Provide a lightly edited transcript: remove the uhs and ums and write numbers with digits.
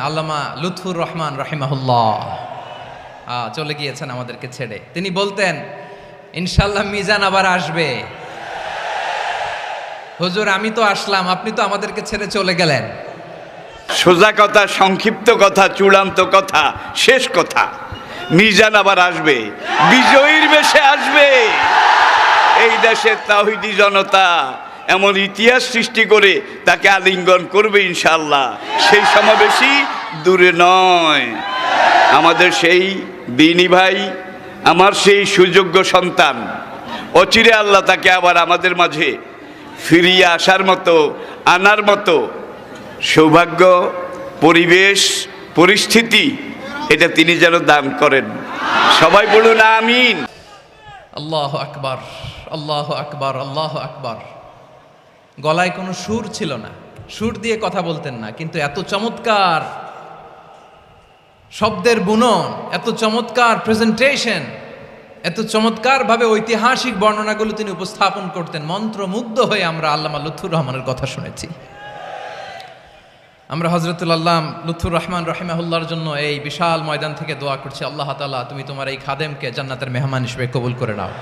আল্লামা লুৎফুর রহমান রাহিমাহুল্লাহ চলে গিয়েছেন আমাদেরকে ছেড়ে। তিনি বলতেন, ইনশাল্লাহ মিজান আবার আসবে। হুজুর, আমি তো আসলাম, আপনি তো আমাদেরকে ছেড়ে চলে গেলেন। সোজা কথা, সংক্ষিপ্ত কথা, চূড়ান্ত কথা, শেষ কথা, মিজান আবার আসবে, বিজয়ীর বেশে আসবে। এই দেশের তাওহীদি জনতা এমন ইতিহাস সৃষ্টি করে তাকে আলিঙ্গন করবে ইনশাআল্লাহ। সেই সমাবেশই দূরে নয়। আমাদের সেই দিনী ভাই, আমার সেই সুযোগ্য সন্তান, অচিরে আল্লাহ তাকে আবার আমাদের মাঝে ফিরিয়ে আসার মতো, আনার মতো সৌভাগ্য, পরিবেশ, পরিস্থিতি এটা তিনি যেন দান করেন। সবাই বলুন আমিন। আল্লাহ আকবার, আল্লাহ আকবার, আল্লাহ আকবার। গলায় কোনো সুর ছিল না, সুর দিয়ে কথা বলতেন না, কিন্তু এত চমৎকার শব্দের বুনন, এত চমৎকার প্রেজেন্টেশন, এত চমৎকার ভাবে ঐতিহাসিক বর্ণনাগুলো তিনি উপস্থাপন করতেন। মন্ত্রমুগ্ধ হয়ে আমরা আল্লামা লুৎফুর রহমানের কথা শুনেছি। আমরা হযরতুল আল্লাম লুৎফুর রহমান রাহিমাহুল্লাহর জন্য এই বিশাল ময়দান থেকে দোয়া করছি, আল্লাহ তাআলা তুমি তোমার এই খাদেমকে জান্নাতের মেহমান হিসেবে কবুল করে নাও।